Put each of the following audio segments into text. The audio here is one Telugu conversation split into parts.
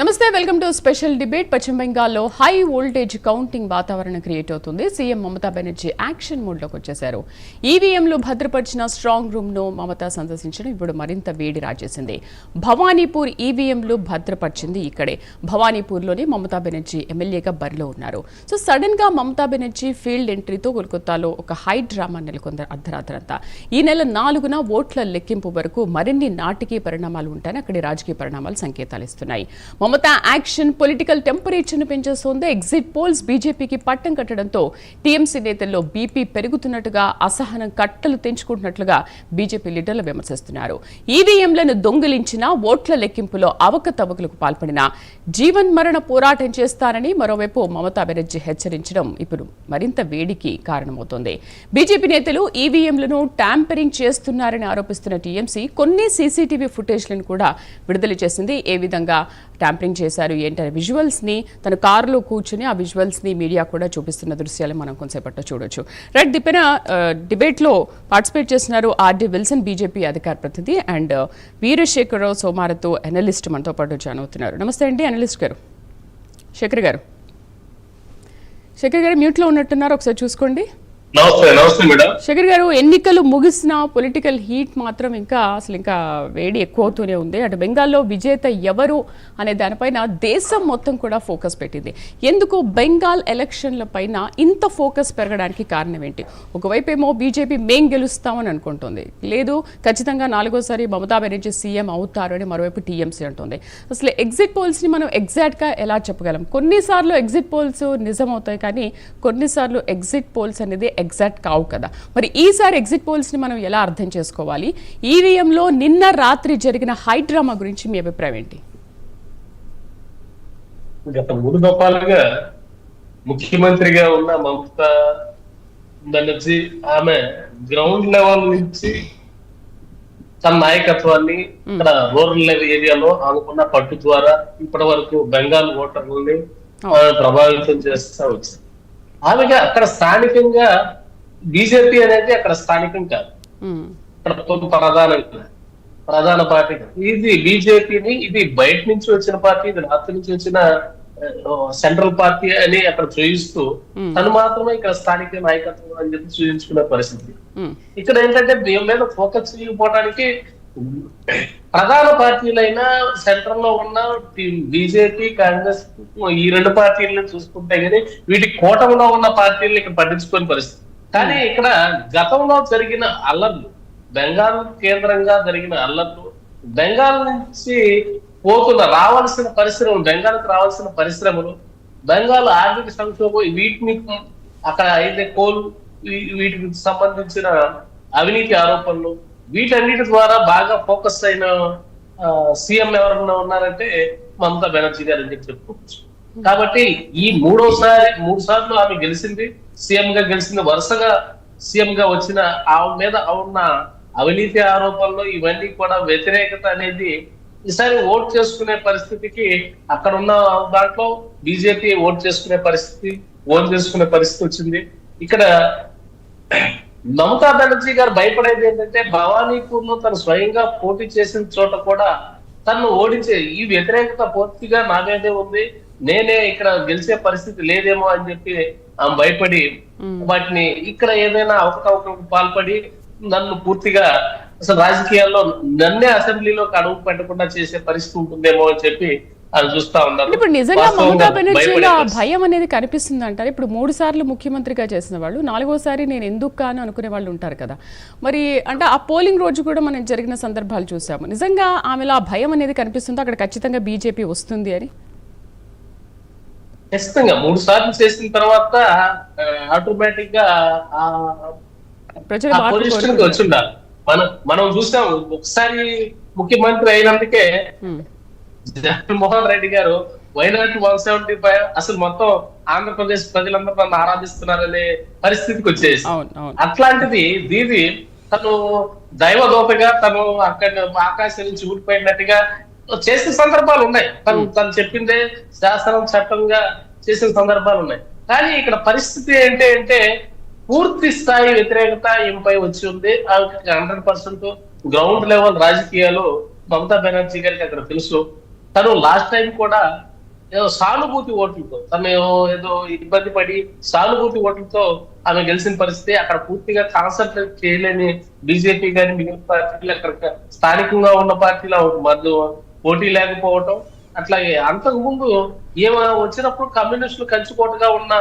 నమస్తే వెల్కమ్ టు స్పెషల్ డిబేట్. పశ్చిమ బెంగాల్లో హై వోల్టేజ్ కౌంటింగ్ వాతావరణం క్రియేట్ అవుతుంది. సీఎం మమతా బెనర్జీ యాక్షన్ మోడ్లోకి వచ్చేశారు. ఈవీఎంలు భద్రపరిచిన స్ట్రాంగ్ రూమ్ ను మమతా సందర్శించడం ఇప్పుడు మరింత వేడి రాజేసింది. భవానీపూర్ ఈవీఎంలు భద్రపరిచింది ఇక్కడే. భవానీపూర్లోని మమతా బెనర్జీ ఎమ్మెల్యేగా బరిలో ఉన్నారు. సో సడన్ గా మమతా బెనర్జీ ఫీల్డ్ ఎంట్రీతో కోల్కతాలో ఒక హై డ్రామా నెలకొంది అర్ధరాత్రంతా. ఈ నెల 4న ఓట్ల లెక్కింపు వరకు మరిన్ని నాటకీయ పరిణామాలు ఉంటాయని అక్కడి రాజకీయ పరిణామాలు సంకేతాలు ఇస్తున్నాయి. మమతా యాక్షన్ పొలిటికల్ టెంపరేచర్ ను పెంచేస్తోంది. ఎగ్జిట్ పోల్స్ బీజేపీకి పట్టం కట్టడంతో టీఎంసీ నేతల్లో బీపీ పెరుగుతున్నట్టుగా, అసహనం కట్టలు తెంచుకుంటున్నట్లుగా బీజేపీ లీడర్లు విమర్శిస్తున్నారు. ఈవీఎంలను దొంగిలించిన, ఓట్ల లెక్కింపులో అవకతవకలకు పాల్పడిన జీవన్ మరణ పోరాటం చేస్తారని మరోవైపు మమతా బెనర్జీ హెచ్చరించడం ఇప్పుడు మరింత వేడికి కారణమవుతోంది. బీజేపీ నేతలు ఈవీఎంలను ట్యాంపరింగ్ చేస్తున్నారని ఆరోపిస్తున్న టీఎంసీ కొన్ని సీసీటీవీ ఫుటేజ్లను కూడా విడుదల చేసింది. ఏ విధంగా ట్యాంపరింగ్ చేశారు ఏంటనే విజువల్స్ ని తన కారులో కూర్చుని ఆ విజువల్స్ ని మీడియా కూడా చూపిస్తున్న దృశ్యాలు మనం కొంతసేపట్లో చూడొచ్చు. రైట్, దీపైన డిబేట్ లో పార్టిసిపేట్ చేస్తున్నారు ఆర్డి విల్సన్, బీజేపీ అధికార ప్రతినిధి, అండ్ వీరశేఖరరావు సోమారతో అనలిస్ట్ మనతో పాటు జాయిన్ అవుతున్నారు. నమస్తే అండి అనలిస్ట్ గారు. శేఖర్ గారు మ్యూట్ లో ఉన్నట్టున్నారు, ఒకసారి చూసుకోండి. శేఖర్ గారు, ఎన్నికలు ముగిసిన పొలిటికల్ హీట్ మాత్రం ఇంకా వేడి ఎక్కువ అవుతూనే ఉంది. అటు బెంగాల్లో విజేత ఎవరు అనే దానిపైన దేశం మొత్తం కూడా ఫోకస్ పెట్టింది. ఎందుకు బెంగాల్ ఎలక్షన్ల పైన ఇంత ఫోకస్ పెరగడానికి కారణం ఏంటి? ఒకవైపు ఏమో బీజేపీ మేం గెలుస్తామని అనుకుంటుంది, లేదు ఖచ్చితంగా 4వ సారి మమతా బెనర్జీ సీఎం అవుతారు అని మరోవైపు టీఎంసీ అంటుంది. అసలు ఎగ్జిట్ పోల్స్ ని మనం ఎగ్జాక్ట్ గా ఎలా చెప్పగలం? కొన్నిసార్లు ఎగ్జిట్ పోల్స్ నిజం అవుతాయి, కానీ కొన్నిసార్లు ఎగ్జిట్ పోల్స్ అనేది ఎగ్జాక్ట్ కావు కదా. మరి ఈసారి ఎగ్జిట్ పోల్స్ ని మనం ఎలా అర్థం చేసుకోవాలి? ఈవీఎంలో నిన్న రాత్రి జరిగిన హై డ్రామా గురించి మీ అభిప్రాయం ఏంటి? గత 3 దఫాలుగా ముఖ్యమంత్రిగా ఉన్న మమతా బెనర్జీ ఆమె గ్రౌండ్ లెవెల్ నుంచి తన నాయకత్వాన్ని ఇక్కడ రూరల్ ఏరియాలో ఆమెకున్న పట్టు ద్వారా ఇప్పటి వరకు బెంగాల్ ఓటర్లని ప్రభావితం చేస్తా వచ్చింది. ఆమెగా అక్కడ స్థానికంగా బీజేపీ అనేది అక్కడ స్థానికం కాదు, ఇక్కడ ప్రధాన పార్టీ. ఇది బీజేపీని, ఇది బయట నుంచి వచ్చిన పార్టీ, ఇది నార్త్ నుంచి వచ్చిన సెంట్రల్ పార్టీ అని అక్కడ చూపిస్తూ తను మాత్రమే ఇక్కడ స్థానిక నాయకత్వం అని చెప్పి చూపించుకునే పరిస్థితి. ఇక్కడ ఏంటంటే దీని మీద ఫోకస్ చేయకపోవడానికి ప్రధాన పార్టీలైన సెంట్రల్ లో ఉన్న బీజేపీ, కాంగ్రెస్ ఈ 2 పార్టీలను చూసుకుంటే గానీ వీటి కూటమిలో ఉన్న పార్టీలను ఇక్కడ పట్టించుకునే పరిస్థితి. కానీ ఇక్కడ గతంలో జరిగిన అల్లర్లు, బెంగాల్ కేంద్రంగా జరిగిన అల్లర్లు, బెంగాల్ నుంచి రావాల్సిన పరిశ్రమలు, బెంగాల్కి రావాల్సిన పరిశ్రమలు, బెంగాల్ ఆర్థిక సంక్షోభం, వీటిని అక్కడ అయితే కోల్, వీటికి సంబంధించిన అవినీతి ఆరోపణలు, వీటన్నిటి ద్వారా బాగా ఫోకస్ అయిన సీఎం ఎవరన్నా ఉన్నారంటే మమతా బెనర్జీ గారు అని చెప్పి చెప్పుకోవచ్చు. కాబట్టి ఈ 3 సార్లు ఆమె గెలిచింది, సీఎం గా గెలిచింది. వరుసగా సీఎం గా వచ్చిన ఆమె మీద ఉన్న అవినీతి ఆరోపణలు, ఇవన్నీ కూడా వ్యతిరేకత అనేది ఈసారి ఓట్ చేసుకునే పరిస్థితికి, అక్కడ ఉన్న దాంట్లో బీజేపీ ఓట్ చేసుకునే పరిస్థితి వచ్చింది. ఇక్కడ మమతా బెనర్జీ గారు భయపడేది ఏంటంటే భవానీపూర్ లో తను స్వయంగా పోటీ చేసిన చోట కూడా తను ఓడించే ఈ వ్యతిరేకత పూర్తిగా నా మీదే ఉంది, నేనే ఇక్కడ గెలిచే పరిస్థితి లేదేమో అని చెప్పి ఆమె భయపడి వాటిని ఇక్కడ ఏదైనా అవకతవకలకు పాల్పడి నన్ను పూర్తిగా అసలు రాజకీయాల్లో నన్నే అసెంబ్లీలోకి అడుగు పెట్టకుండా చేసే పరిస్థితి ఉంటుందేమో అని చెప్పి అది చూస్తా ఉన్నారు. ఇప్పుడు నిజంగా మమతా బెనర్జీలో ఆ భయం అనేది కనిపిస్తుంది అంటారు. ఇప్పుడు 3 సార్లు ముఖ్యమంత్రిగా చేసిన వాళ్ళు 4వ సారి నేను ఎందుకు కాను అనుకునే వాళ్ళు ఉంటారు కదా. మరి అంటే ఆ పోలింగ్ రోజు కూడా మనం జరిగిన సందర్భాలు చూసాము. నిజంగా ఆమెలో ఆ భయం అనేది కనిపిస్తుంది, అక్కడ ఖచ్చితంగా బీజేపీ వస్తుంది అని? ఖచ్చితంగా 3 సార్లు చేసిన తర్వాత ఆటోమేటిక్ గా పొజిషన్ వచ్చి ఉండాలి. మనం చూసాం, ఒకసారి ముఖ్యమంత్రి అయినందుకే జగన్మోహన్ రెడ్డి గారు వైనాట్ 175 అసలు మొత్తం ఆంధ్రప్రదేశ్ ప్రజలందరూ నన్ను ఆరాధిస్తున్నారనే పరిస్థితికి వచ్చేసి, అట్లాంటిది దీది తను దైవదూతగా తను అక్కడ ఆకాశం నుంచి ఊడిపోయినట్టుగా చేసిన సందర్భాలు ఉన్నాయి. తను చెప్పిందే శాసనం చట్టంగా చేసిన సందర్భాలు ఉన్నాయి. కానీ ఇక్కడ పరిస్థితి ఏంటంటే పూర్తి స్థాయి వ్యతిరేకత ఈమెపై వచ్చి ఉంది. 100% గ్రౌండ్ లెవెల్ రాజకీయాలు మమతా బెనర్జీ గారికి అక్కడ తెలుసు. తను లాస్ట్ టైం కూడా ఏదో సానుభూతి ఓట్లతో తను ఏదో ఇబ్బంది పడి సానుభూతి ఓట్లతో ఆమె గెలిచిన పరిస్థితి. అక్కడ పూర్తిగా కాన్సన్ట్రేట్ చేయలేని బీజేపీ కానీ మిగిలిన పార్టీలు అక్కడ స్థానికంగా ఉన్న పార్టీలో మధ్య పోటీ లేకపోవటం. అట్లాగే అంతకు ముందు ఏమో వచ్చినప్పుడు కమ్యూనిస్టులు కంచుకోటగా ఉన్న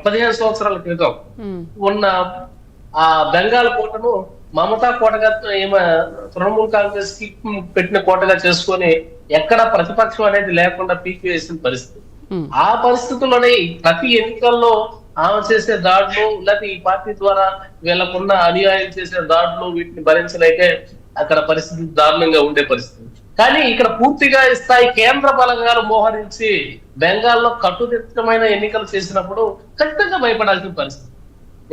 15 సంవత్సరాల క్రితం ఉన్న ఆ బెంగాల్ కోటను మమతా కోటగా తృణమూల్ కాంగ్రెస్ కి పెట్టిన కోటగా చేసుకొని ఎక్కడ ప్రతిపక్షం అనేది లేకుండా పీకి వేసిన పరిస్థితి. ఆ పరిస్థితుల్లోనే ప్రతి ఎన్నికల్లో ఆమె చేసే దాడులు లేకపోతే ఈ పార్టీ ద్వారా వీళ్ళకున్న అనుయాయం చేసే దాడులు వీటిని భరించలేకే అక్కడ పరిస్థితి దారుణంగా ఉండే పరిస్థితి. కానీ ఇక్కడ పూర్తిగా స్థాయి కేంద్ర బలగాలు మోహరించి బెంగాల్లో కట్టుదిట్టమైన ఎన్నికలు చేసినప్పుడు ఖచ్చితంగా భయపడాల్సిన పరిస్థితి.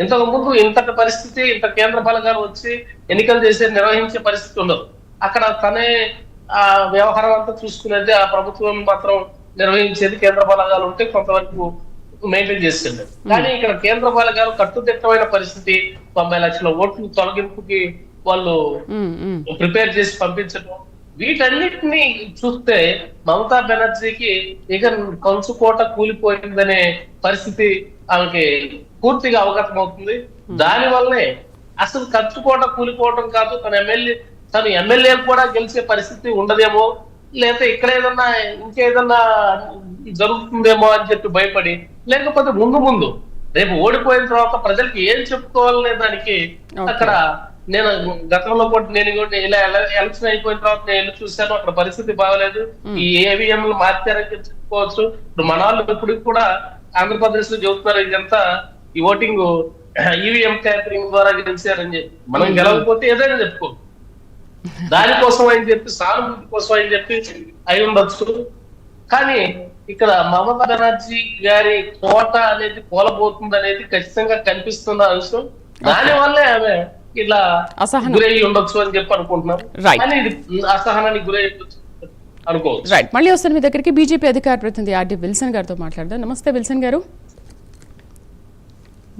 ఇంతకు ముందు ఇంతటి పరిస్థితి ఇంత కేంద్ర బలగాలు వచ్చి ఎన్నికలు నిర్వహించే పరిస్థితి ఉండదు. అక్కడ తనే ఆ వ్యవహారం అంతా చూసుకునేది ఆ ప్రభుత్వం మాత్రం నిర్వహించేది. కేంద్ర బలగాలు ఉంటే కొంతవరకు మెయింటైన్ చేస్తుంది. కానీ ఇక్కడ కేంద్ర బలగాలు కట్టుదిట్టమైన పరిస్థితి 90 లక్షల ఓట్లు తొలగింపుకి వాళ్ళు ప్రిపేర్ చేసి పంపించడం, వీటన్నిటిని చూస్తే మమతా బెనర్జీకి ఇక కంచుకోట కూలిపోయిందనే పరిస్థితి ఆమెకి పూర్తిగా అవగతం అవుతుంది. దాని వల్లనే అసలు కంచుకోట కూలిపోవడం కాదు, తను ఎమ్మెల్యే కూడా గెలిచే పరిస్థితి ఉండదేమో, లేకపోతే ఇక్కడ ఇంకేదన్నా జరుగుతుందేమో అని చెప్పి భయపడి, లేకపోతే ముందు రేపు ఓడిపోయిన తర్వాత ప్రజలకి ఏం చెప్పుకోవాలనే దానికి అక్కడ నేను గతంలో కూడా నేను ఇలా ఎలక్షన్ అయిపోయిన తర్వాత నేను చూశాను, అక్కడ పరిస్థితి బాగలేదు, ఈ ఏవిఎంలు మార్చారని చెప్పుకోవచ్చు. ఇప్పుడు మన వాళ్ళు ఇప్పటికి కూడా ఆంధ్రప్రదేశ్ లో చెబుతున్నారు ఇదంతా ఈ ఓటింగ్ ఈవీఎం ట్యాంపరింగ్ ద్వారా గెలిచారని చెప్పి. మనం గెలవకపోతే ఏదైనా చెప్పుకో, దానికోసం అని చెప్పి సానుభూతి కోసం అని చెప్పి అయి ఉండొచ్చు. కానీ ఇక్కడ మమతా బెనర్జీ గారి కోట అనేది కోలబోతుంది అనేది ఖచ్చితంగా కనిపిస్తున్న అంశం. దాని వల్లే ఆమె ఇలా గురై ఉండొచ్చు అని చెప్పి అనుకుంటున్నాం. కానీ ఇది అసహనానికి గురై అనుకోవచ్చు. రైట్, మళ్ళీ వస్తాను మీ దగ్గరికి. బీజేపీ అధికార ప్రతినిధి ఆర్డి విల్సన్ గారితో మాట్లాడదాం. నమస్తే విల్సన్ గారు.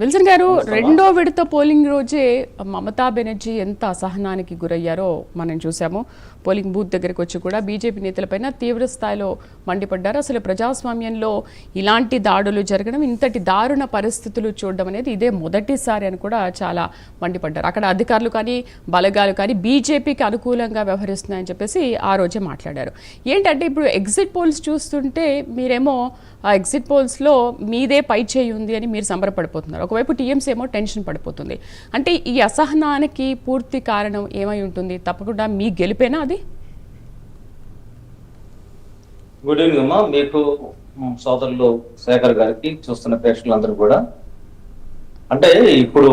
విల్సన్ గారు, రెండో విడత పోలింగ్ రోజే మమతా బెనర్జీ ఎంత అసహనానికి గురయ్యారో మనం చూసాము. పోలింగ్ బూత్ దగ్గరికి వచ్చి కూడా బీజేపీ నేతలపైన తీవ్ర స్థాయిలో మండిపడ్డారు. అసలు ప్రజాస్వామ్యంలో ఇలాంటి దాడులు జరగడం, ఇంతటి దారుణ పరిస్థితులు చూడడం అనేది ఇదే మొదటిసారి అని కూడా చాలా మండిపడ్డారు. అక్కడ అధికారులు కానీ బలగాలు కానీ బీజేపీకి అనుకూలంగా వ్యవహరిస్తున్నాయని చెప్పేసి ఆ రోజే మాట్లాడారు. ఏంటంటే ఇప్పుడు ఎగ్జిట్ పోల్స్ చూస్తుంటే మీరేమో ఆ ఎగ్జిట్ పోల్స్లో మీదే పై చేయి ఉంది అని మీరు సంబరపడిపోతున్నారు. ఒకవైపు టీఎంసీ ఏమో టెన్షన్ పడిపోతుంది. అంటే ఈ అసహనానికి పూర్తి కారణం ఏమై ఉంటుంది? తప్పకుండా మీ గెలిపేనా అది? గుడ్ ఈవినింగ్ అమ్మా, మీకు సోదరులు శేఖర్ గారికి, చూస్తున్న ప్రేక్షకులందరూ కూడా. అంటే ఇప్పుడు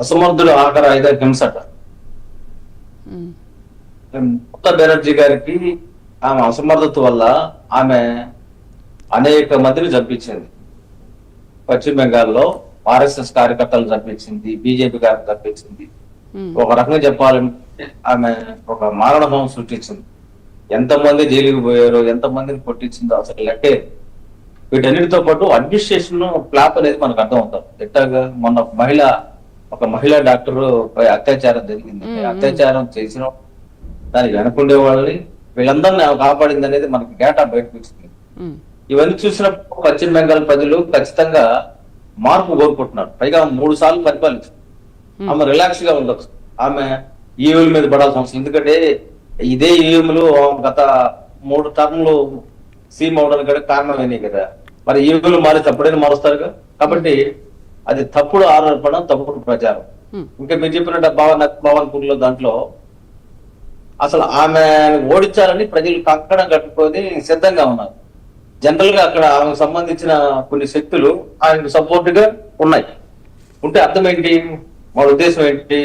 అసమర్థుడు ఆఖరి ఐదో హింసట. మమతా బెనర్జీ గారికి ఆమె అసమర్థత వల్ల ఆమె అనేక మందిని చంపించింది. పశ్చిమ బెంగాల్లో ఆర్ఎస్ఎస్ కార్యకర్తలు చంపించింది, బీజేపీ గారిని చంపించింది. ఒక రకంగా చెప్పాలంటే ఆమె ఒక మారణ హోమం సృష్టించింది. ఎంతమంది జైలుకి పోయారో, ఎంతమందిని కొట్టించిందో అసలు లెక్కే. వీటన్నిటితో పాటు అడ్మినిస్ట్రేషన్ ఫ్లాప్ అనేది మనకు అర్థం అవుతాం. ఎట్టాగా మొన్న ఒక మహిళా డాక్టర్ పై అత్యాచారం జరిగింది. అత్యాచారం చేసిన దానికి వెనకుండే వాళ్ళని వీళ్ళందరినీ కాపాడింది అనేది మనకి డేటా బయటకు వచ్చింది. ఇవన్నీ చూసినప్పుడు పశ్చిమ బెంగాల్ ప్రజలు ఖచ్చితంగా మార్పు కోరుకుంటున్నారు. పైగా 3 సార్లు పరిపాలించారు. ఆమె రిలాక్స్ గా ఉండొచ్చు. ఆమె ఈవీఎం మీద పడాల్సిన అవసరం, ఎందుకంటే ఇదే ఈవీఎంలు గత 3 టర్మ్లు సీఎం అవడానికి కూడా కారణమైనవి కదా. మరి ఈవీఎంలు మారి తప్పుడైనా మారుస్తారుగా. కాబట్టి అది తప్పుడు ఆరోపణ, తప్పుడు ప్రచారం. ఇంకా మీరు చెప్పినట్టు భవన్పూర్ లో దాంట్లో అసలు ఆమె ఓడించాలని ప్రజలు కంకణం కట్టుకొని సిద్ధంగా ఉన్నారు. జనరల్ గా అక్కడ ఆమెకు సంబంధించిన కొన్ని శక్తులు ఆయనకు సపోర్ట్ గా ఉన్నాయి. ఉంటే అర్థం ఏంటి, వాళ్ళ ఉద్దేశం ఏంటి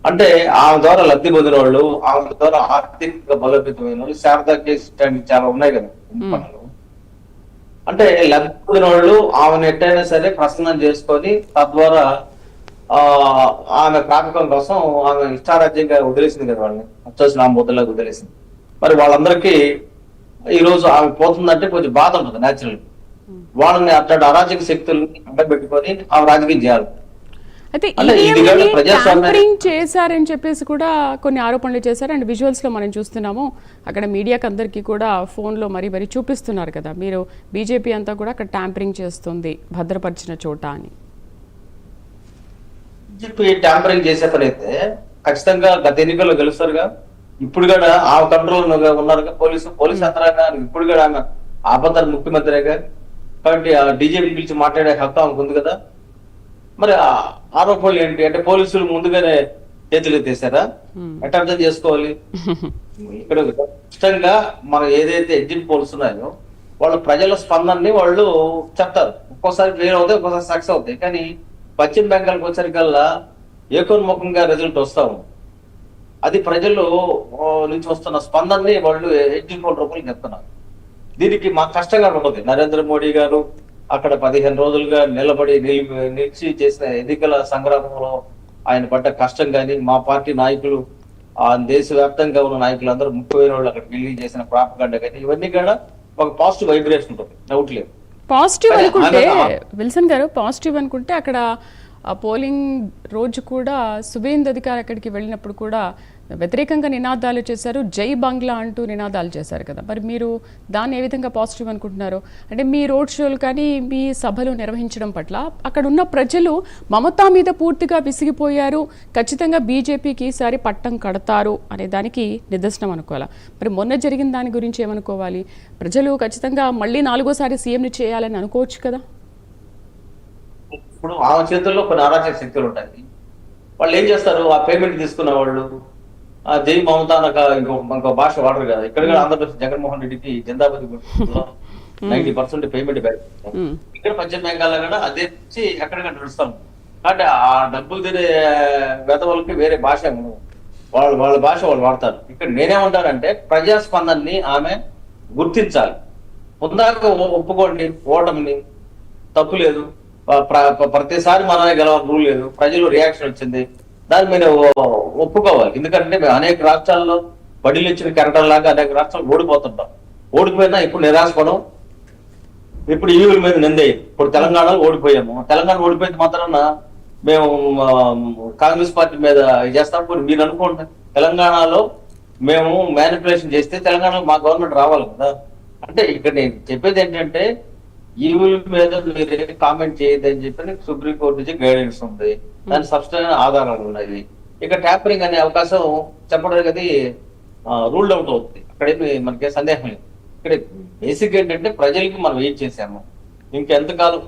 అంటే ఆమె ద్వారా లబ్ధి పొందిన వాళ్ళు, ఆమె ద్వారా ఆర్థికంగా బలోపేతమైన వాళ్ళు, శారదా కేసు చాలా ఉన్నాయి కదా పనులు. అంటే లబ్ధి పొందిన వాళ్ళు ఆమెను ఎట్టయినా సరే ప్రసన్నం చేసుకొని తద్వారా ఆమె ప్రాపకం కోసం ఆమె ఇష్టారాజ్యంగా వదిలేసింది కదా, వాళ్ళని వచ్చేసిన ఆ ముద్దలాగా వదిలేసింది. మరి వాళ్ళందరికీ ఈ రోజు ఆమె పోతుందంటే కొంచెం బాధ ఉంటుంది న్యాచురల్. వాళ్ళని అట్లాంటి అరాజక శక్తుల్ని అడ్డబెట్టుకొని ఆమె రాజకీయం చేయాలి. అయితే అంటే ఇది కాదు ప్రజాస్వామ్యం. ట్యాంపరింగ్ చేశారని చెప్పేసి కూడా కొన్ని ఆరోపణలు చేశారు. అండ్ విజువల్స్ లో మనం చూస్తున్నాము, అక్కడ మీడియాకి అందరికీ కూడా ఫోన్లో మరీ మరీ చూపిస్తున్నారు కదా, మీరు బీజేపీ అంతా కూడా అక్కడ ట్యాంపరింగ్ చేస్తుంది భద్రపరిచిన చోట అని. బీజేపీ ట్యాంపరింగ్ చేసే పని అయితే ఖచ్చితంగా గత ఎన్నికల్లో గెలుస్తారుగా. ఇప్పుడు కూడా ఆ కంట్రోల్ ఉన్నారుగా పోలీసు యంత్రాంగానికి. ఇప్పుడు కూడా ఆమె ఆపద్దరు ముఖ్యమంత్రిగా, కాబట్టి ఆ డీజేపీ పిలిచి మాట్లాడే హక్కు ఆమెకు ఉంది కదా. మరి ఆ ఆరోపణలు ఏంటి అంటే పోలీసులు ముందుగానే చేతులు ఎత్తేసారా? ఎట్లా అర్థం చేసుకోవాలి? ఇక్కడ ఖచ్చితంగా మనం ఏదైతే ఎగ్జిట్ పోల్స్ ఉన్నాయో వాళ్ళ ప్రజల స్పందనని వాళ్ళు చెప్తారు. ఒక్కోసారి ఫెయిల్ అవుతాయి, ఒక్కోసారి సక్సెస్ అవుతాయి. కానీ పశ్చిమ బెంగాల్కి వచ్చేసరికల్లా ఏకోన్ముఖంగా రిజల్ట్ వస్తాము. అది ప్రజలు నుంచి వస్తున్న స్పందనని వాళ్ళు ఎగ్జిట్ పోల్ రూపంలో చెప్తున్నారు. దీనికి మాకు కష్టంగా ఉంటుంది. నరేంద్ర మోడీ గారు అక్కడ 15 రోజులుగా నిలిచి చేసిన ఎన్నికల సంగ్రామంలో ఆయన పడ్డ కష్టం కానీ, మా పార్టీ నాయకులు దేశవ్యాప్తంగా ఉన్న నాయకులు అందరూ ముఖ్యమైన వాళ్ళు అక్కడ వెళ్ళి చేసిన ప్రాపగండ కానీ, ఇవన్నీ కూడా ఒక పాజిటివ్ వైబ్రేషన్ ఉంటుంది, డౌట్ లేదు. పాజిటివ్ అనుకుంటే విల్సన్ గారు, పాజిటివ్ అనుకుంటే అక్కడ ఆ పోలింగ్ రోజు కూడా సువేంద్ అధికారి అక్కడికి వెళ్ళినప్పుడు కూడా వ్యతిరేకంగా నినాదాలు చేశారు, జై బంగ్లా అంటూ నినాదాలు చేశారు కదా. మరి మీరు దాన్ని ఏ విధంగా పాజిటివ్ అనుకుంటున్నారు? అంటే మీ రోడ్ షోలు కానీ మీ సభలు నిర్వహించడం పట్ల అక్కడ ఉన్న ప్రజలు మమతా మీద పూర్తిగా విసిగిపోయారు, ఖచ్చితంగా బీజేపీకి ఈసారి పట్టం కడతారు అనే దానికి నిదర్శనం అనుకోవాలా? మరి మొన్న జరిగిన దాని గురించి ఏమనుకోవాలి? ప్రజలు ఖచ్చితంగా మళ్ళీ 4వ సారి సీఎంని చేయాలని అనుకోవచ్చు కదా. ఇప్పుడు ఆ చేతుల్లో కొన్ని అరాచక శక్తులు ఉంటాయి. వాళ్ళు ఏం చేస్తారు? ఆ పేమెంట్ తీసుకున్న వాళ్ళు ఆ జై మమతా అనక ఇంకో భాష వాడరు కదా. ఇక్కడ కూడా ఆంధ్రప్రదేశ్ జగన్మోహన్ రెడ్డికి జిందాబాద్ 90% పేమెంట్ పెడతారు. ఇక్కడ పశ్చిమ బెంగాల్ కూడా అదే ఎక్కడికక్కడ నడుస్తాం. కాబట్టి ఆ డబ్బులు తినే వెతవలకి వేరే భాష వాళ్ళ భాష వాళ్ళు వాడతారు. ఇక్కడ నేనేమంటానంటే ప్రజాస్పందనని ఆమె గుర్తించాలి. ముందాక ఒప్పుకోండి ఓటమిని, తప్పు లేదు. ప్రతిసారి మనమే గెలవాలి రూల్ లేదు. ప్రజలు రియాక్షన్ వచ్చింది, దాని మీద ఒప్పుకోవాలి. ఎందుకంటే మేము అనేక రాష్ట్రాల్లో బడిలు ఇచ్చిన కెరటంలాగా అనేక రాష్ట్రాలు ఓడిపోతుంటాం. ఓడిపోయినా ఇప్పుడు నిరాశపడం, ఇప్పుడు ఈవుల మీద నిందే. ఇప్పుడు తెలంగాణలో ఓడిపోయాము. తెలంగాణ ఓడిపోయిన మాత్రాన మేము కాంగ్రెస్ పార్టీ మీద చేస్తాం. మీరు అనుకోండి, తెలంగాణలో మేము మ్యానిపులేషన్ చేస్తే తెలంగాణలో మా గవర్నమెంట్ రావాలి కదా. అంటే ఇక్కడ నేను చెప్పేది ఏంటంటే ఈవుల మీద మీరు కామెంట్ చేయొద్దని చెప్పి సుప్రీంకోర్టు నుంచి గైడెన్స్ ఉంది, దాని స్పష్టమైన ఆధారాలు ఉన్నాయి. ఇక ట్యాంపరింగ్ అనే అవకాశం చెప్పడానికి అది రూల్డ్ అవుట్ అవుతుంది. అక్కడేమి మనకి సందేహం లేదు. ఇక్కడ బేసిక్ ఏంటంటే ప్రజలకి మనం వెయిట్ చేసాము, ఇంకెంతకాలం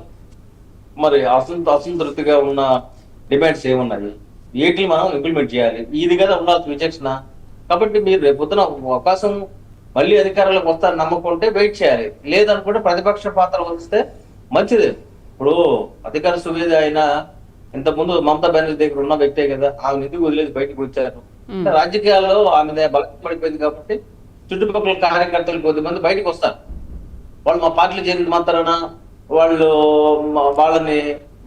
మరి అసంతృప్తిగా ఉన్న డిమాండ్స్ ఏమున్నాయి, వీటిని మనం ఇంప్లిమెంట్ చేయాలి. ఇది కదా ఉండాల్సిన విచక్షణ. కాబట్టి మీరు రేపొద్దున అవకాశం మళ్ళీ అధికారంలోకి వస్తారని నమ్మకుంటే వెయిట్ చేయాలి. లేదనుకుంటే ప్రతిపక్ష పాత్ర వహిస్తే మంచిదే. ఇప్పుడు అధికార సువేది అయినా ఇంతకుముందు మమతా బెనర్జీ దగ్గర ఉన్న వ్యక్తే కదా, ఆమె నిధి వదిలేసి బయటకు వచ్చారు. రాజకీయాల్లో ఆమె బలం పడిపోయింది కాబట్టి చుట్టుపక్కల కార్యకర్తలు కొద్దిమంది బయటకు వస్తారు. వాళ్ళు మా పార్టీలో చేరిన మాత్రాన వాళ్ళు వాళ్ళని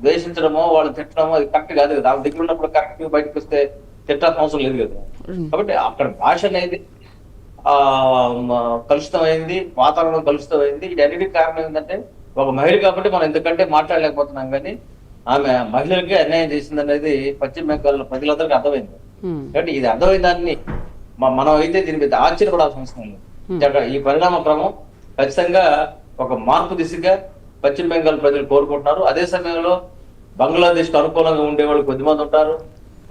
ద్వేషించడమో వాళ్ళు తిట్టడమో అది కరెక్ట్ కాదు కదా. ఆమె దగ్గర ఉన్నప్పుడు కరెక్ట్ బయటకు వస్తే తిట్టాల్సిన అవసరం లేదు కదా. కాబట్టి అక్కడ భాష అనేది కలుషితమైంది, వాతావరణం కలుషితమైంది. వీటన్నిటికి కారణం ఏంటంటే ఒక మహిళ కాబట్టి మనం ఎందుకంటే మాట్లాడలేకపోతున్నాం. కానీ ఆమె మహిళలకి అన్యాయం చేసింది అనేది పశ్చిమ బెంగాల్ ప్రజలందరికీ అర్థమైంది. కాబట్టి ఇది అర్థమైన దాన్ని మనం అయితే దీని మీద ఆశ్చర్యపడాల్సిన అవసరం లేదు. ఈ పరిణామ క్రమం ఖచ్చితంగా ఒక మార్పు దిశగా పశ్చిమ బెంగాల్ ప్రజలు కోరుకుంటున్నారు. అదే సమయంలో బంగ్లాదేశ్ కు అనుకూలంగా ఉండేవాళ్ళు కొద్దిమంది ఉంటారు,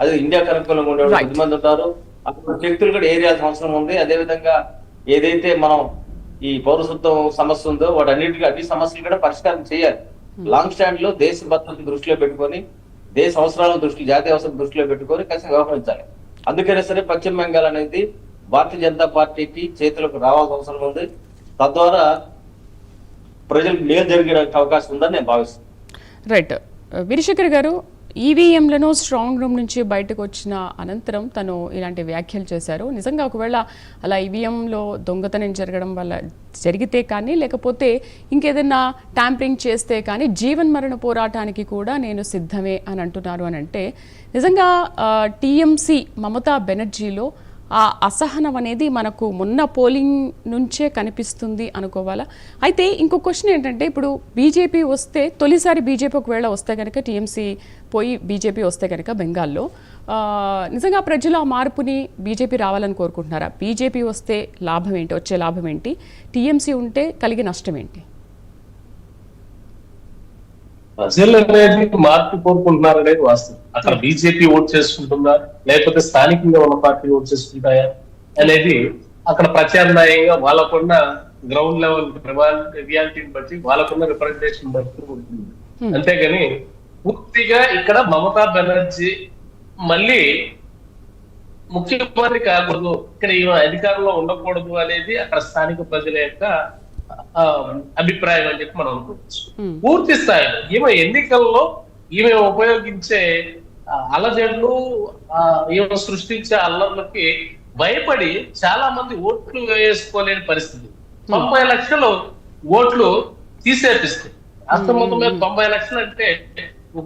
అదే ఇండియాకి అనుకూలంగా ఉండేవాళ్ళు కొద్దిమంది ఉంటారు. అక్కడ శక్తులు కూడా ఏరియాల్సిన అవసరం ఉంది. అదేవిధంగా ఏదైతే మనం ఈ పౌరసత్వం సమస్య ఉందో వాటన్నిటికీ అన్ని సమస్యలు కూడా పరిష్కారం చేయాలి. లాంగ్ స్టాండ్ లో దేశ భద్రతను దృష్టిలో పెట్టుకొని, దేశ అవసరాలను జాతీయ అవసరం దృష్టిలో పెట్టుకొని ఖచ్చితంగా వ్యవహరించాలి. అందుకనే సరే పశ్చిమ బెంగాల్ అనేది భారతీయ జనతా పార్టీకి చేతులకు రావాల్సిన అవసరం ఉంది. తద్వారా ప్రజలకు మేలు జరిగే అవకాశం ఉందని నేను భావిస్తున్నాను. రైట్. వీరశేఖర్ గారు, ఈవీఎంలను స్ట్రాంగ్ రూమ్ నుంచి బయటకు వచ్చిన అనంతరం తను ఇలాంటి వ్యాఖ్యలు చేశారు. నిజంగా ఒకవేళ అలా ఈవీఎంలో దొంగతనం జరగడం వల్ల జరిగితే కానీ, లేకపోతే ఇంకేదైనా ట్యాంపరింగ్ చేస్తే కానీ జీవన్ మరణ పోరాటానికి కూడా నేను సిద్ధమే అని అంటున్నారు అని అంటే, నిజంగా టీఎంసీ మమతా బెనర్జీలో ఆ అసహనం అనేది మనకు మొన్న పోలింగ్ నుంచే కనిపిస్తుంది అనుకోవాలా? అయితే ఇంకో క్వశ్చన్ ఏంటంటే, ఇప్పుడు బీజేపీ వస్తే తొలిసారి బీజేపీ ఒకవేళ వస్తే కనుక, టీఎంసీ పోయి బీజేపీ వస్తే కనుక బెంగాల్లో నిజంగా ప్రజలు ఆ మార్పుని బీజేపీ రావాలని కోరుకుంటున్నారా? బీజేపీ వస్తే లాభం ఏంటి, వచ్చే లాభం ఏంటి? టీఎంసీ ఉంటే కలిగే నష్టం ఏంటి? ప్రజలు అనేది మార్పు కోరుకుంటున్నారు అనేది వాస్తవం. అక్కడ బీజేపీ ఓట్ చేసుకుంటుందా లేకపోతే స్థానికంగా ఉన్న పార్టీ ఓట్ చేసుకుంటాయా అనేది అక్కడ ప్రత్యామ్నాయంగా వాళ్ళకున్న గ్రౌండ్ లెవెల్ రియాలిటీని బట్టి వాళ్ళకున్న రిప్రజెంటేషన్ బట్టి ఉంటుంది. అంతేగాని పూర్తిగా ఇక్కడ మమతా బెనర్జీ మళ్ళీ ముఖ్యమంత్రి కాకూడదు, ఇక్కడ ఈమె అధికారంలో ఉండకూడదు అనేది అక్కడ స్థానిక ప్రజల యొక్క అభిప్రాయం అని చెప్పి మనం అనుకోవచ్చు. పూర్తి స్థాయిలో ఈమె ఎన్నికల్లో ఈమె ఉపయోగించే అలజడులు, ఈమె సృష్టించే అల్లర్లకి భయపడి చాలా మంది ఓట్లు వేసుకోలేని పరిస్థితి. 90 లక్షలు ఓట్లు తీసేపిస్తాయి. రాష్ట్రం మొత్తం మీద 90 లక్షలు అంటే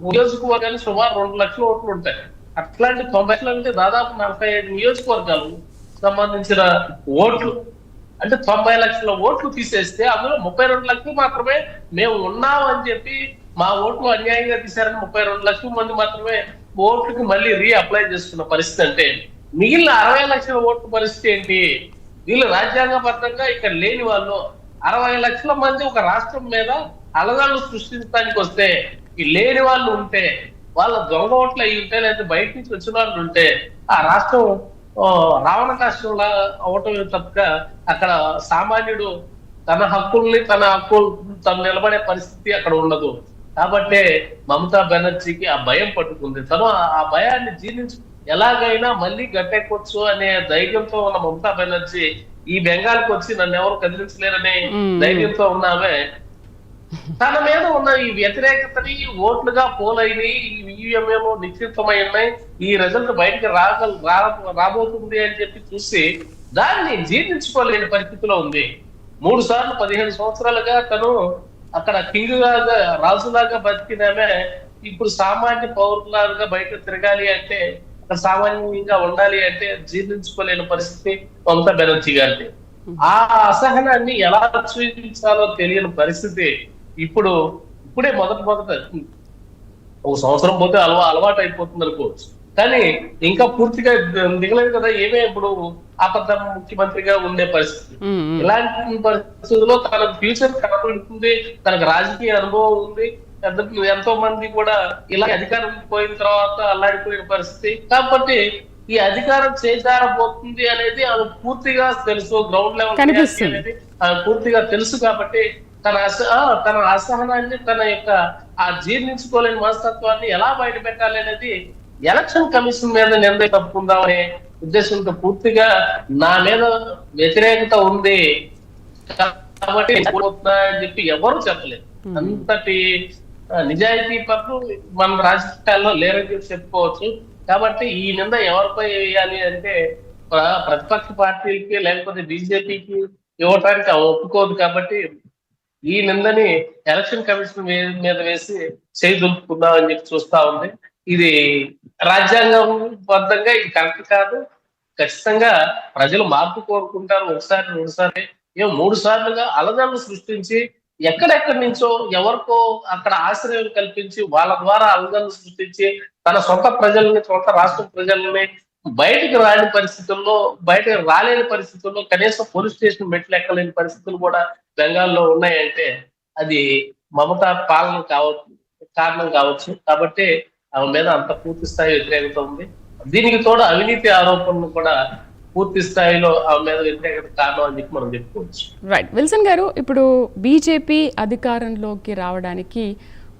నియోజకవర్గానికి సుమారు 2 లక్షల ఓట్లు ఉంటాయి. అట్లాంటి 90 లక్షలు అంటే దాదాపు 45 నియోజకవర్గాలు సంబంధించిన ఓట్లు అంటే 90 లక్షల ఓట్లు తీసేస్తే అందులో 32 లక్షలు మాత్రమే మేము ఉన్నాం అని చెప్పి మా ఓట్లు అన్యాయంగా తీశారని 32 లక్షల మంది మాత్రమే ఓట్లకి మళ్ళీ అప్లై చేసుకున్న పరిస్థితి. అంటే మిగిలిన 60 లక్షల ఓట్ల పరిస్థితి ఏంటి? వీళ్ళు రాజ్యాంగబద్ధంగా ఇక్కడ లేని వాళ్ళు 60 లక్షల మంది ఒక రాష్ట్రం మీద అలగాళ్ళు సృష్టించడానికి వస్తే, ఈ లేని వాళ్ళు ఉంటే, వాళ్ళ దొంగ ఓట్లు అయి ఉంటే, లేకపోతే బయట నుంచి వచ్చిన వాళ్ళు ఉంటే ఆ రాష్ట్రం రావణ కాష్టంలా అవటం తప్ప అక్కడ సామాన్యుడు తన హక్కుల్ని తను నిలబడే పరిస్థితి అక్కడ ఉండదు. కాబట్టి మమతా బెనర్జీకి ఆ భయం పట్టుకుంది. తను ఆ భయాన్ని జీర్ణించు ఎలాగైనా మళ్ళీ గట్టెక్కొచ్చు అనే ధైర్యంతో ఉన్న మమతా బెనర్జీ ఈ బెంగాల్కి వచ్చి నన్ను ఎవరు కదిలించలేరనే ధైర్యంతో ఉన్నామే. తన మీద ఉన్న ఈ వ్యతిరేకతని ఓట్లుగా పోలైనవి, ఈవీఎంఏలో నిశ్చితమై ఉన్నాయి, ఈ రిజల్ట్ బయటకు రాబోతుంది అని చెప్పి చూసి దాన్ని జీర్ణించుకోలేని పరిస్థితిలో ఉంది. 3 సార్లు 15 సంవత్సరాలుగా తను అక్కడ కింగ్ లాగా రాజులాగా బతికినామే ఇప్పుడు సామాన్య పౌరులాగా బయట తిరగాలి అంటే, అక్కడ సామాన్యంగా ఉండాలి అంటే జీర్ణించుకోలేని పరిస్థితి మమతా బెనర్జీ గారిది. ఆ అసహనాన్ని ఎలా చూపించాలో తెలియని పరిస్థితి ఇప్పుడే మొదట 1 సంవత్సరం పోతే అలవాటు అయిపోతుంది అనుకోవచ్చు. కానీ ఇంకా పూర్తిగా దిగలేదు కదా. ఏమే ఇప్పుడు ఆపద ముఖ్యమంత్రిగా ఉండే పరిస్థితి. ఇలాంటి పరిస్థితుల్లో తనకు ఫ్యూచర్ కనబడుతుంది, తనకు రాజకీయ అనుభవం ఉంది. ఎంతో మంది కూడా ఇలా అధికారం పోయిన తర్వాత అల్లాడిపోయిన పరిస్థితి. కాబట్టి ఈ అధికారం చేజారబోతుంది అనేది ఆమె పూర్తిగా తెలుసు. గ్రౌండ్ లెవెల్ అనేది ఆమె పూర్తిగా తెలుసు. కాబట్టి తన అసహనాన్ని, తన యొక్క ఆ జీర్ణించుకోలేని మనస్తత్వాన్ని ఎలా బయట పెట్టాలి అనేది ఎలక్షన్ కమిషన్ మీద నిర్ణయం తప్పుకుందామనే ఉద్దేశంతో పూర్తిగా నా మీద వ్యతిరేకత ఉంది కాబట్టి అని చెప్పి ఎవరు చెప్పలేదు. అంతటి నిజాయితీ పట్ల మన రాజకీయాల్లో లేరని చెప్పి చెప్పుకోవచ్చు. కాబట్టి ఈ నింద ఎవరిపై వేయాలి అంటే ప్రతిపక్ష పార్టీలకి లేకపోతే బీజేపీకి ఇవ్వటానికి ఒప్పుకోదు. కాబట్టి ఈ నిందని ఎలక్షన్ కమిషన్ మీద వేసి చేయి దులుపుకుందామని చెప్పి చూస్తా ఉంది. ఇది రాజ్యాంగం బద్ధంగా ఇది కరెక్ట్ కాదు. ఖచ్చితంగా ప్రజలు మార్పు కోరుకుంటారు. ఒకసారి 3 సార్లుగా అలజడులు సృష్టించి ఎక్కడెక్కడి నుంచో ఎవరికో అక్కడ ఆశ్రయం కల్పించి వాళ్ళ ద్వారా అలజడులు సృష్టించి తన సొంత ప్రజల్ని, సొంత రాష్ట్ర ప్రజల్ని బయటకు రాలేని పరిస్థితుల్లో కనీసం పోలీస్ స్టేషన్ మెట్లు ఎక్కలేని పరిస్థితులు కూడా బెంగాల్లో ఉన్నాయంటే అది మమతా పాలన కారణం కావచ్చు. కాబట్టి ఆమె మీద అంత పూర్తి స్థాయి వ్యతిరేకత ఉంది. దీనికి తోడు అవినీతి ఆరోపణలు కూడా పూర్తి స్థాయిలో ఆమె మీద వ్యతిరేకత కారణం అని చెప్పి మనం చెప్పుకోవచ్చు. రైట్. విల్సన్ గారు, ఇప్పుడు బీజేపీ అధికారంలోకి రావడానికి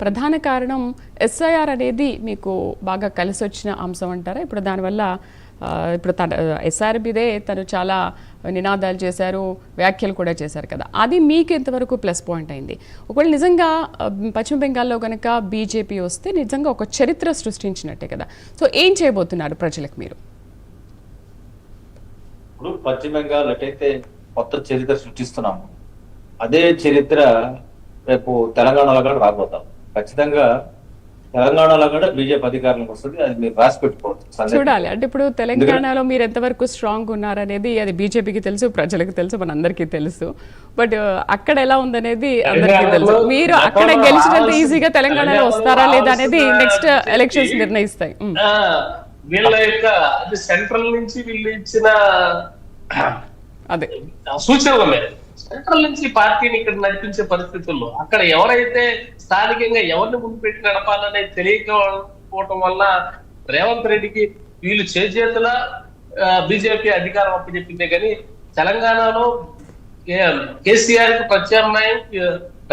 ప్రధాన కారణం ఎస్ఐఆర్ అనేది మీకు బాగా కలిసి వచ్చిన అంశం అంటారా? ఇప్పుడు దానివల్ల ఇప్పుడు ఎస్ఆర్ మీదే తను చాలా నినాదాలు చేశారు, వ్యాఖ్యలు కూడా చేశారు కదా, అది మీకు ఎంతవరకు ప్లస్ పాయింట్ అయింది? ఒకవేళ నిజంగా పశ్చిమ బెంగాల్లో కనుక బీజేపీ వస్తే నిజంగా ఒక చరిత్ర సృష్టించినట్టే కదా. సో ఏం చేయబోతున్నారు ప్రజలకు మీరు? ఇప్పుడు పశ్చిమ బెంగాల్ ఎటైతే కొత్త చరిత్ర సృష్టిస్తున్నాము, అదే చరిత్ర రేపు తెలంగాణలో కూడా రాబోతాం. ఖచ్చితంగా తెలంగాణలో కూడా బీజేపీ అధికారంలోకి వస్తుంది, అది మీరు రాసి పెట్టుకోవచ్చు. సందేహం చూడాలి. అంటే ఇప్పుడు తెలంగాణలో మీరు ఎంతవరకు స్ట్రాంగ్ ఉన్నారనేది అది బీజేపీకి తెలుసు, ప్రజలకు తెలుసు, మనందరికీ తెలుసు. బట్ అక్కడ ఎలా ఉందనేది అందరికీ తెలుసు. మీరు అక్కడ గెలిచినంత ఈజీగా తెలంగాణలో వస్తారా లేదా అనేది నెక్స్ట్ ఎలక్షన్స్ నిర్ణయిస్తాయి. వీళ్ళ యొక్క అది సెంట్రల్ నుంచి వీళ్ళు ఇచ్చిన అదే సూచనల మీద సెంట్రల్ నుంచి పార్టీని ఇక్కడ నడిపించే పరిస్థితుల్లో అక్కడ ఎవరైతే స్థానికంగా ఎవరిని ముందు పెట్టి నడపాలనేది తెలియకపోవటం వల్ల రేవంత్ రెడ్డికి వీళ్ళు చేతుల బీజేపీ అధికారం అప్పచెప్పిందే కానీ తెలంగాణలో కేసీఆర్ కి ప్రత్యామ్నాయం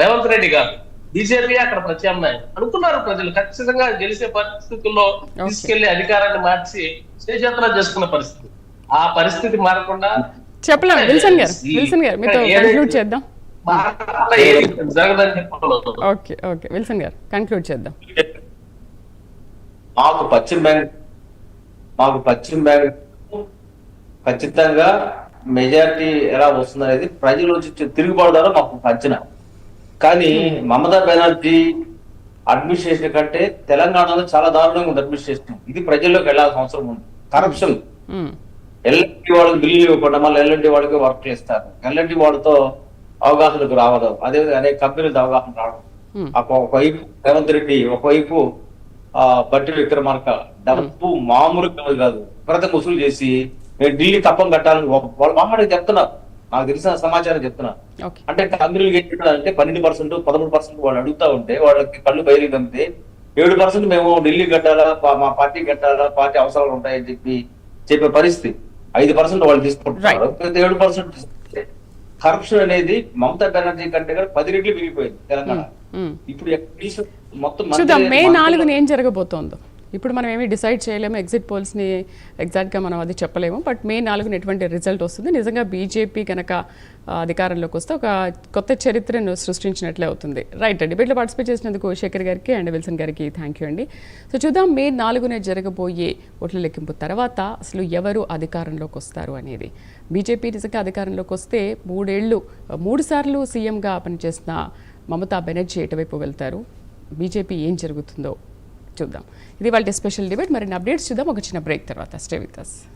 రేవంత్ రెడ్డి కాదు, బీజేపీ అక్కడ ప్రత్యామ్నాయం అనుకున్నారు ప్రజలు. ఖచ్చితంగా గెలిచే పరిస్థితుల్లో తీసుకెళ్లి అధికారాన్ని మార్చి చేతుల చేసుకున్న పరిస్థితి. ఆ పరిస్థితి మారకుండా చెప్పలేం. విల్సన్ గారు మీతో కన్క్లూడ్ చేద్దాం. జరగదని చెప్పాలి. ఓకే విల్సన్ గారు కన్క్లూడ్ చేద్దాం. మాకు పశ్చిమ బెంగాల్ ఖచ్చితంగా మెజారిటీ ఎలా వస్తుంది అనేది ప్రజల నుంచి తిరుగుబాటు ద్వారా మాకు అంచనా. కానీ మమతా బెనర్జీ అడ్మినిస్ట్రేషన్ కంటే తెలంగాణలో చాలా దారుణంగా ఉంది అడ్మినిస్ట్రేషన్. ఇది ప్రజల్లోకి వెళ్ళాల్సిన అవసరం ఉంది. కరప్షన్, ఎల్ఎన్టీ వాళ్ళకి బిల్లు ఇవ్వకుండా మళ్ళీ ఎల్ఎన్టీ వాళ్ళకి వర్క్ చేస్తారు. ఎల్ఎన్టీ వాళ్ళతో అవగాహనకు రావడం, అదేవిధంగా అనేక కంపెనీలతో అవగాహన రావడం. ఒకవైపు రేవంత్ రెడ్డి, ఒకవైపు బట్టి విక్రమార్క డబ్బు మామూలు కాదు, విపరీతంగా వసూలు చేసి నేను ఢిల్లీ కప్పం కట్టాలని వాళ్ళు మాట్లాడి చెప్తున్నారు. నాకు తెలిసిన సమాచారం చెప్తున్నారు. అంటే కంపెనీలు ఏం చెప్పారంటే 12%, 13% వాళ్ళు అడుగుతా ఉంటే వాళ్ళకి కళ్ళు బయలు కంపితే 7% మేము ఢిల్లీ కట్టాలా, మా పార్టీ కట్టాలా, పార్టీ అవసరాలు ఉంటాయని చెప్పే పరిస్థితి. 5% వాళ్ళు తీసుకుంటున్నారు, 7% కరప్షన్ అనేది మమతా బెనర్జీ కంటే కూడా 10 రెట్లు పెరిగిపోయింది తెలంగాణ. ఇప్పుడు మొత్తం చూద్దాం మే 4న ఏం జరగబోతోందో. ఇప్పుడు మనం ఏమీ డిసైడ్ చేయలేము, ఎగ్జిట్ పోల్స్ని ఎగ్జాక్ట్గా మనం అది చెప్పలేము. బట్ మే 4న ఎటువంటి రిజల్ట్ వస్తుంది, నిజంగా బీజేపీ కనుక అధికారంలోకి వస్తే ఒక కొత్త చరిత్రను సృష్టించినట్లే అవుతుంది. రైట్, డిబేట్లో పార్టిసిపేట్ చేసినందుకు శేఖర్ గారికి అండ్ విల్సన్ గారికి థ్యాంక్ యూ అండి. సో చూద్దాం మే 4న జరగబోయే ఓట్ల లెక్కింపు తర్వాత అసలు ఎవరు అధికారంలోకి వస్తారు అనేది. బీజేపీ నిజంగా అధికారంలోకి వస్తే 3 సార్లు సీఎంగా పనిచేసిన మమతా బెనర్జీ ఎటువైపు వెళ్తారు, బీజేపీ ఏం జరుగుతుందో చూద్దాం. ఇది వాళ్ళ స్పెషల్ డిబేట్. మరిన్ని అప్డేట్స్ చూద్దాం ఒక చిన్న బ్రేక్ తర్వాత. Stay with us.